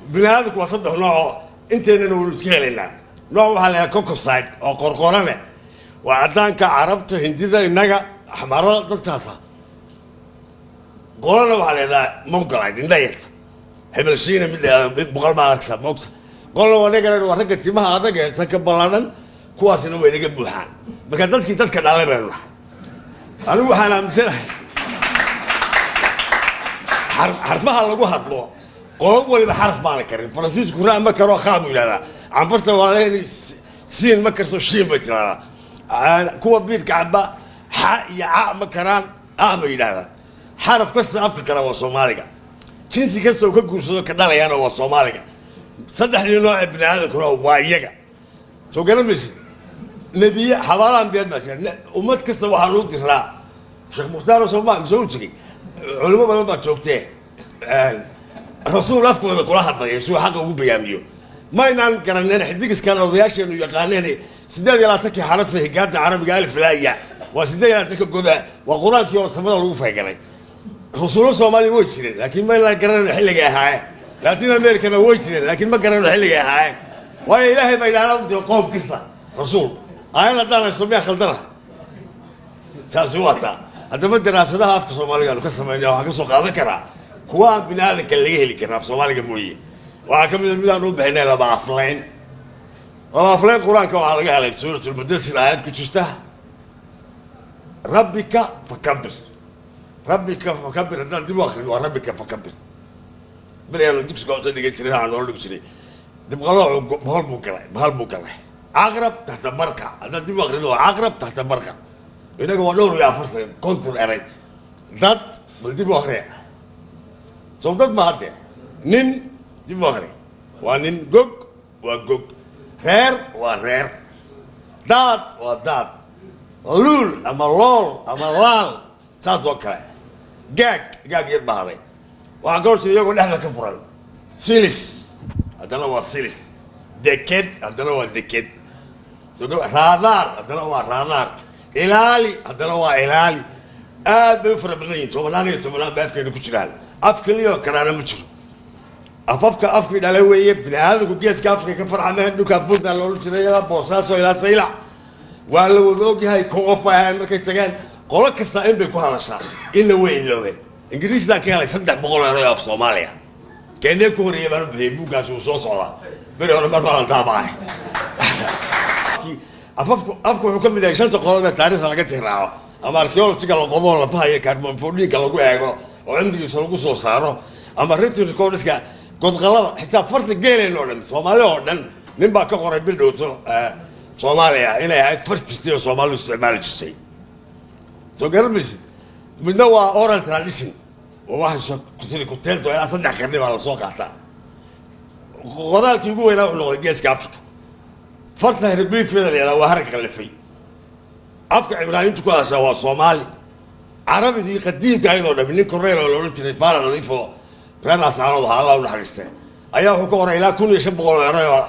بنادك وصدق نوع أنت نقول سكيلنا نوع على كوكوسايد أو قرقرانة وعدان كعربت هندي ذا النجا حمارة ضغطها قولنا على ذا ممكن عادي نيت حبل الشين من بقول ما أكسب مكسب قولنا ونقدر ورقة ما هذا جه تكبرنا كواس إنه يدق بوحان بكذا تذكر على بالنا أنا بوحان مثلا حرفها لقوا هطلوا قولوا اللي بحرف ما نكرر فرنسيس كورا ما كروا خابوا هذا عم فرت ولا سين ما كرسوا الشين بترى كوا بيت كعبة ح يا مكران أبي هذا حرف كسر أفكار والصومالية جنسي كسر وكل صدق كذا يعني والصومالية صدق لي نوع ابن هذا كرا وايجا سو قالوا مش نبي حوالان بيد ماشي وما تكسر وحنود تسرع شيخ مختار وصومال مسوي علماء ما تشوفته الرسول أفكر كل واحد يسوع حقه هو بيعمله ما ينام كرننا حديقس كان رضياش إنه يقانني سداد يلا تكي حرف في قاد عربي قال فلايا وسداد يلا تكي كذا وقرآن كيو سماه الوفا كذا رسول الصومالي وجهين لكن ما ينام كرننا حلقة هاي لاتين أمريكا ما وجهين لكن ما كرننا حلقة هاي ويا إلهي ما ينام قوم قصة رسول أنا دانا سميها خلدنا تاسواتا هذا ما دراسة ده أفكار الصومالية قالوا كسر من جوا كسر قاضي كرا كوان بنادك اللي كنا في الصومالية موية وعكم الميدان نوب هنا لبع أفلين وأفلين قرآن كوا على قال سورة المدثر آيات كتشتها ربك فكبر ربك فكبر هذا دي واخر وربك فكبر بريالو دكس قوس اللي قلت لنا عن أقول لك شيء تبغى بهالبوكلة عقرب تحت بركة هذا دي واخر عقرب تحت بركة هنا قالوا يا فرس كنتر أري ضد بلدي واخر صوتات ما هذا نين دي واخر وانين جوج وجوج خير وخير داد وداد لول أما لول أما لال ساس وكله جاك يربحني وأقول شيء يقول إحنا كفران سيلس هذا هو سيلس دكت هذا هو دكت سقول رادار هذا هو رادار إلالي هذا هو إلالي بيفرق بيني سومالي بأفكار كشرال أفكار يو كرانا مشر أفكار على ويا ابن هذا كوكيس كافر كفر عنه إنه كابونا لولو شريلا بوساسو إلى سيلا ولو ذوقي هاي كوفا هاي مركزتين قولك كستاين بيكون على شان إنه وين لوين إنجليز ده كان يصدق بقول أنا في صوماليا كان يكون يبان بيبوكا شو صوصا بريء ما بعرف تابعه أفكار حكم إذا شنت قضاء التاريخ أنا قلت هنا أما أركيولوجي تقال القضاء لفها كاربون فورلين قالوا جوه وعندي يسولقوا صوصارو أما ريتي تقول لك قد غلط حتى فرت الجيل إنه صوماليا نبى كقرب بالدوسو صوماليا هنا هاي فرت تستوي صومالي استعمال الشيء سو قالوا مش من نوع أورال تراديشن وواحد شو كنت أنا صدق كرني على سوق حتى غضالك يقول هنا ولا جيس كافك فرت هربي في ذا وهرك اللي فيه أفكار إبراهيم تقول سوا صومالي عربي دي قديم كايدو ده من كوريرا ولا قلت ريفارا نضيفه رنا سعرض الله ونحرسته أيها حكورة إلى كل يشبه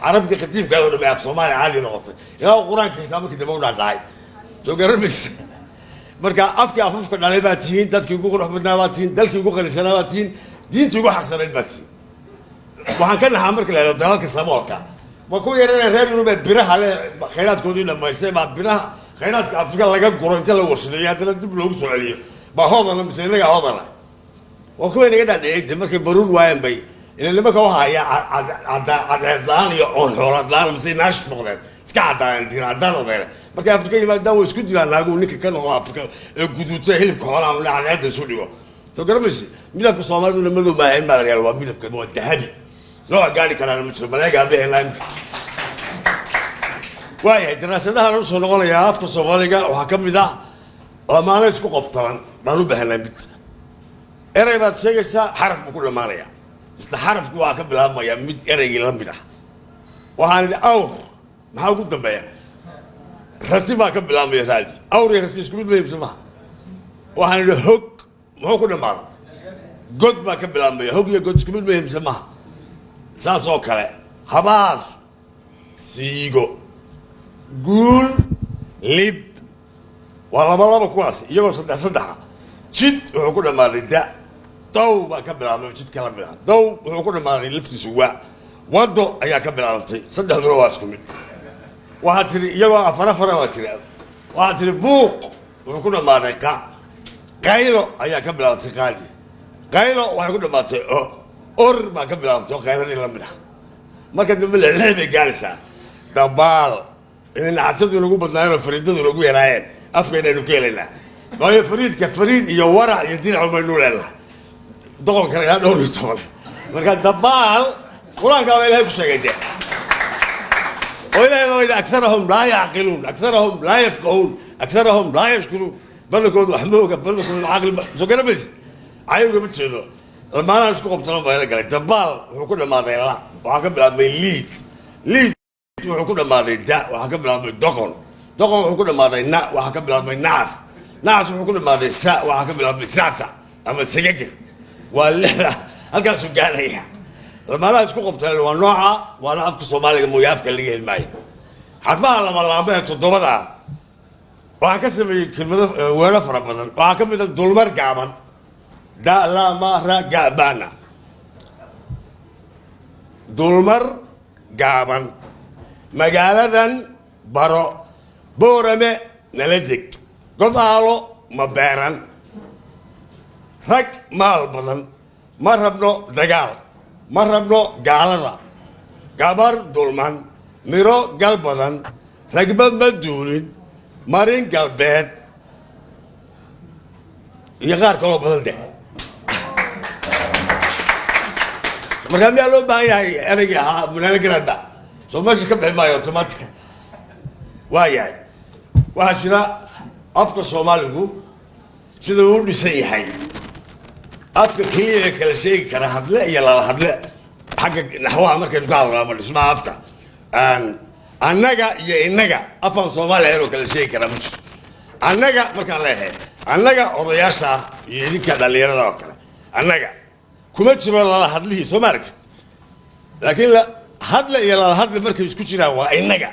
عربي دي قديم كايدو ده في صومالي عالي نقطة إلى القرآن كتابك كتبوا على الداعي سو قرمش مركا أفكار على باتين دتك يقول رحمة باتين دلك يقول رسالة باتين دين تقول حق سنة باتين وحكينا حمرك لا دلك السماكة ما كل يرنا غير يروح بره على خيرات كودين لما يستمع بره خيرات أفكار لقى قرنت له وصليات لا تبلغ سؤالية ما هو أنا مسألة هذا وكل يقدر يعيد مركب برور وين بي إن لما كوا هي عد دان يقول حوالات دان مسي ناش مقدر سكاد دان وغيره مركب أفكار ما دام ويسكت لنا نقول نك كانوا أفكار جدود سهل كهلا ولا عن هذا سوليو تقول مش مين في صومال ولا مدو ما هين ما غير ومين في كبوة دهبي لا قاعد كلام مش ملاك أبيه لا واي دراسة ده نص نقول يا أفكار صومالية وحكم ذا لما أنا أسكو قبطان ما نبه لميت إري بعد شيء حرف بكل مالية بس حرف جوا قبل هم يا ميت إري لميته وهذا أور ما هو قدام بيا رتيبة قبل هم يا سالتي أور يرتيس كل ما يسمع وهذا هوك ما هو كل مال قد ما قبل هم يا هوك يا قد كل ما يسمع ساسو كله حباس سيجو قول لب والله ما كواس يجوا صدق جد وكل ما للداء dow baa ka bilaabmay jid kala mid ah dow wuxuu ku dhamaaday laftiisu waa wado ayaa ka bilaabantay saddexduna waa isku mid waxaa tiri iyagoo afara waa jira waxaa tiri buuq wuxuu ku dhamaaday qaylo ayaa ka bilaabantay qaadi qaylo waxay ku dhamaatay or baa ka bilaabantay oo qayladii la mid ah marka dambe lexlex bay gaaraysaa dabaal inay nacasadu nagu badnaayeen oo fariidadu nagu yaraayeen afkaynaynu ka helaynaa waayo fariid iyo warac iyo dinac umaynu leenahay doqonkana ilaa dhowr iyo toban marka dabaal qur-aankaa baa ilahay ku sheegay dee oo ilahay baa yidhi akarahum laa yacqiluun akarahum laa yafqahuun akarahum laa yashkuruun badankoodu wax ma oga badankoodu caqli soo garamaysa cayowga ma jeedo lamaanahan isku qabsanan baa ila galay dabaal wuxuu ku dhamaaday la waxaa ka bilaabmay liid wuxuu ku dhamaaday da waxaa ka bilaabmay doqon wuxuu ku dhamaaday na waxaa ka bilaabmay nacas wuxuu ku dhamaaday sa waxaa ka bilaabmay sacsa ama sagagir waa lixda halkaasuu gaaraya lamaanaha isku qabteen waa nooca waana afka soomaaliga mooye afka laga heli maayo xarfaha lamalaamba ee toddobada waxaa ka sameeyey kelmado weero fara badan waxaa ka mid a dulmar gaaban dalamara gaabana dulmar gaaban magaaladan baro boorame nala deg godaalo ma beeran rag maal badan ma rabno dagaal ma rabno gaalada gabar dulman miro gal badan ragba ma duulin marin galbeed iyo qaar kaloo badan deh markaa miyaa loo baahan yahay ereygii ahaa munaano garaadba soo meesha ka bixi maayo automatica waa yahay waxaa jira afka soomaaligu sida uu dhisan yahay afka keliya ee kala sheegi kara hadle iyo lala hadle xagga naxwaha markaynu ka hadlo ama dhismaha afka annaga iyo innaga afan soomaaliya inuu kala sheegi karaa ma jirto annaga markaan leeyahay annaga odayaasha iyo idinka dhallinyarada oo kale annaga kuma jiro lala hadlihii soo ma aragtid laakiin hadle iyo lala hadle markay isku jiraan waa innaga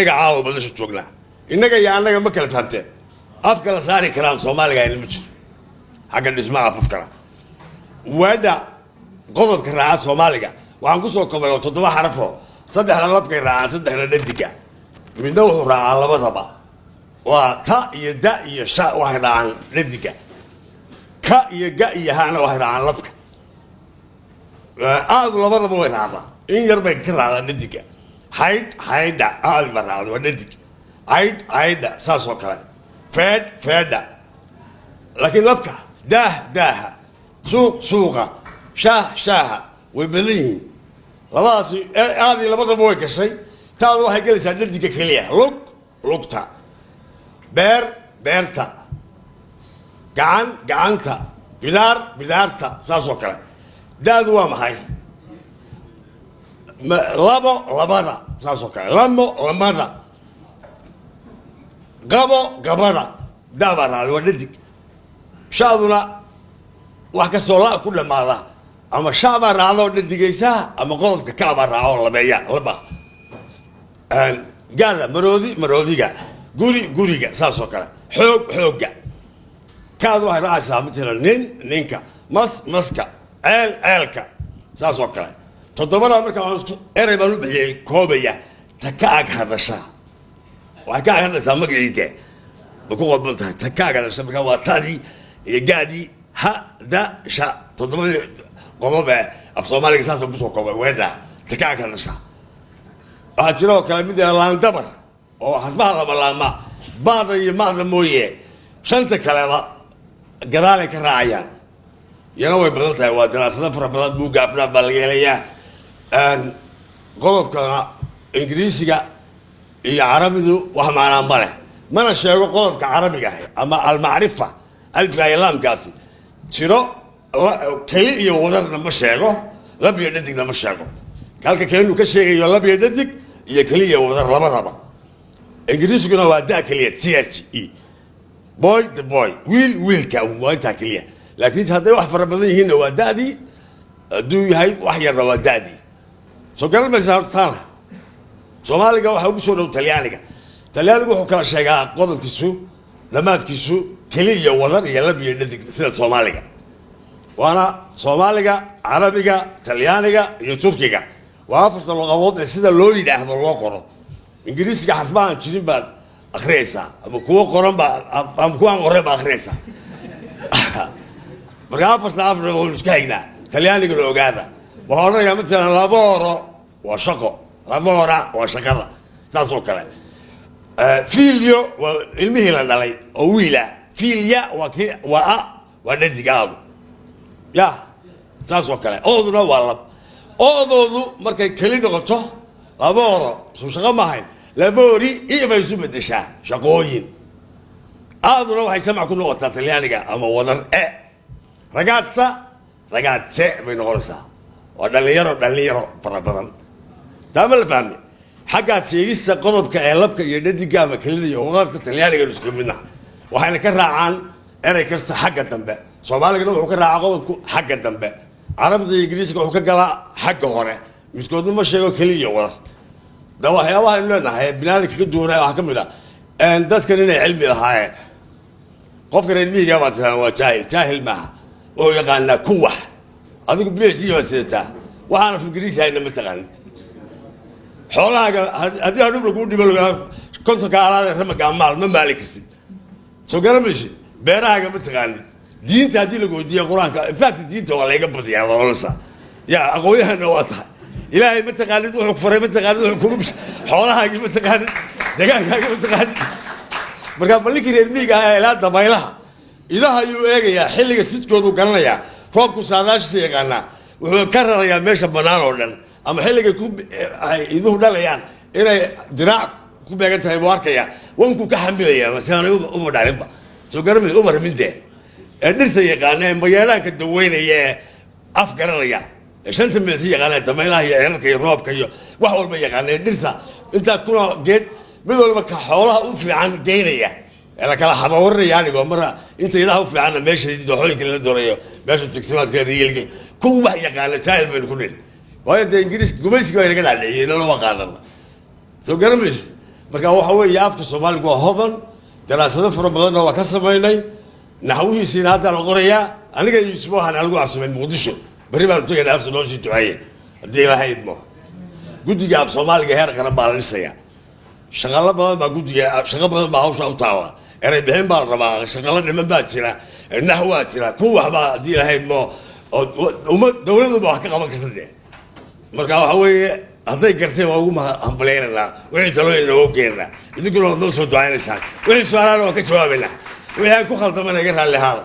caawa badasha joognaa innaga iyo annaga ma kala fahamteen af kala saari karaan soomaaliga ayna ma jiro xagga dhismaha afafkana waadha qodobka raaca soomaaliga waxaan kusoo kobay oo 7 xarafo saddexna labkay raacaan saddexna dhadiga midna wuxuu raacaa labadaba waa ta iyo da iyo sha waxay raacaan dhadiga ka iyo ga iyo hana waxay raacaan labka aad labadaba way raacdaa in yar bay ka raacdaa dhadiga haydha aad ba raacdo waa dhadig haydha saas oo kale feedha laakiin labka daaha suuqa shaaha way badan yihiin labadaasi aadii labadaba way gashay taadu waxay gelaysaa dhadiga keliya lugta beerta gacanta bidaarta saas oo kale daadu waa maxay labada saas oo kale lamada gabada daabaa raacday waa dhadig shaaduna wax kastoo la ku dhamaada ama shaabaa raacdoo dhadigaysaa ama qodobka kaabaa raacoo labeeya laba gaada maroodiga guriga saas oo kale xoogga kaad waxay raacaysaa matalan ninka maska ceelka saas oo kale toddobada marka erey baan u bixiyey koobaya ta ka ag hadasha waxay ka ag hadlaysaa magaciide ma ku qodban tahay ta ka ag hadasha marka waa tadii iyo gaadii hadasha toddobadii qodob ee af soomaaliga saasaan kusoo koobay weedha ta ka ag hadasha waxaa jira oo kale mid laandabar oo xarfaha labalaama baada iyo maada mooye shanta kaleba gadaalay ka raacayaan iyana way badan tahay waa daraasado fara badan buugga afraad baa laga helayaa qodobkana ingiriisiga iyo carabidu wax macnaa ma leh mana sheego qodobka carabiga ah ama almacrifa alifka iyo laamkaasi jiro keli iyo wadarna ma sheego lab iyo dhadigna ma sheego halka keenu ka sheegayo lab iyo dhadig iyo keli iyo wadar labadaba ingiriisiguna waa da keliya THE boy the boy wiilka waa intaa keliya laakiin hadday wax fara badan yihiinna waa daadii hadduu yahay wax yarna waa daadii soo garan maysa hortaana soomaaliga waxaa ugu soo dhow talyaanigu wuxuu kala sheegaa qodobkiisu dhammaadkiisu keli iyo wadar iyo lab iyo dhadig sida soomaaliga وانا صوماليغا عربيغا تليانيغا iyo turkiga waa afarta luqadood ee sida loo yiraahdo loo qoro ingiriisiga xarfahan jirin baad akhriyaysaa ama kuwa qoran ama kuwa aan qoran baad akhriyaysaa marka afarta afar oo isku haynaa talyaaniga loo ogaada waxa oranaya midna lavoro waa shaqo lavora waa shaqada taas oo kale figlio waa ilmihii la dhalay oo wiila figlia waa dhadigaadu ya saas oo kale ooduna waa lab oodoodu markay keli noqoto lavoro soo shaqo ma ahayn lavori iyo bay isu bedeshaa shaqooyin aaduna waxay jamac ku noqotaa talyaaniga ama wadar ragazze bay noqonaysaa waa dhalinyaro fara badan taama la fahmi xaggaad sheegista qodobka ee labka iyo dhadiga ama kelida iyo wadarta talyaaniga isku midna waxayna ka raacaan eray kasta xagga dambe soomaaligana wuxuu ka raacaa qodobku xagga dambe carabda iyo ingiriisiga wuxuu ka galaa xagga hore miskoodna ma sheego keliya wadar da waxyaabaha aynu leenahay binaadinka ka duwanaya waxaa ka mid ah dadkan inay cilmi lahaayeen qofka reer miyiga baa tiraa waa jaahil maaha oo yaqaanaa kun wax adigu PhD baad sidataa waxaana af ingiriisi hayna ma taqaanid xoolahaaga haddii hadhub lagu dhibo kontonka alaada ramaga maal ma maali kartid soo garamaysid beerahaaga ma taqaanid diinta haddii lagu weydiiya qur-aanka infact diinta waa layga badiyaa walasa yaa aqoonyahana waa tahay ilaahay ma taqaanid wuxuu ku faray ma taqaanid wuxuu kugu xoolahaagii ma taqaanid dagaalkaagii ma taqaanid markaa ballinkii reer miyiga ah ilaa dabaylaha idaha ayuu eegayaa xilliga sidkoodu garanayaa roobku saadaashiisa yaqaanaa wuxuu ka rarayaa meesha bannaan oo dhan ama xilligay ay iduhu dhalayaan inay diraac ku beegan tahay buu arkayaa wankuu ka xamilayaa masaana uma dhalinba soo garamay uma ramindee dhirta yaqaana ee mayeelaanka daweynaya ee af garanaya shanta meelsi yaqaana damaylaha iyo eerarka iyo roobka iyo wax walba yaqaana dhirta intaa kuna geed mid walba ka xoolaha u fiican geynaya la kala habawarnaya anigo mara inta idaha u fiican meesha dooxooyinka la doonayo meesha tigsimaadka riilka kun wax yaqaana jaahil bay ku nil waayo de ingiriis gumaysiga ay naga dhacayeen loo qaadan soo garamis marka waxa weeye afka Soomaaliga waa hodan daraasado fara badan oo ka sameeynay naxwihiisina hadda la qorayaa aniga iyo isbuucan anigu asmay Muqdisho bari baan tagay afso loo sii ducay hadii la haydmo gudiga af Soomaaliga heer qaran baa la dhisaya shaqala badan baa gudiga shaqo badan baa hawsha u taala eray bixin baa rabaa shaqala dhiman baa jira naxwa jira kun waxba hadii la haydmo oo dawladdu baa ka qaban kartay marka waxa weeye hadday gartay waa ugu hambalyeynaa wixii talooyin loo keenaa idinkuna noo soo ducaynaysaa wixii su'aalaha oo ka jawaabayna wixii aan ku khaldamana iga raalli ahaada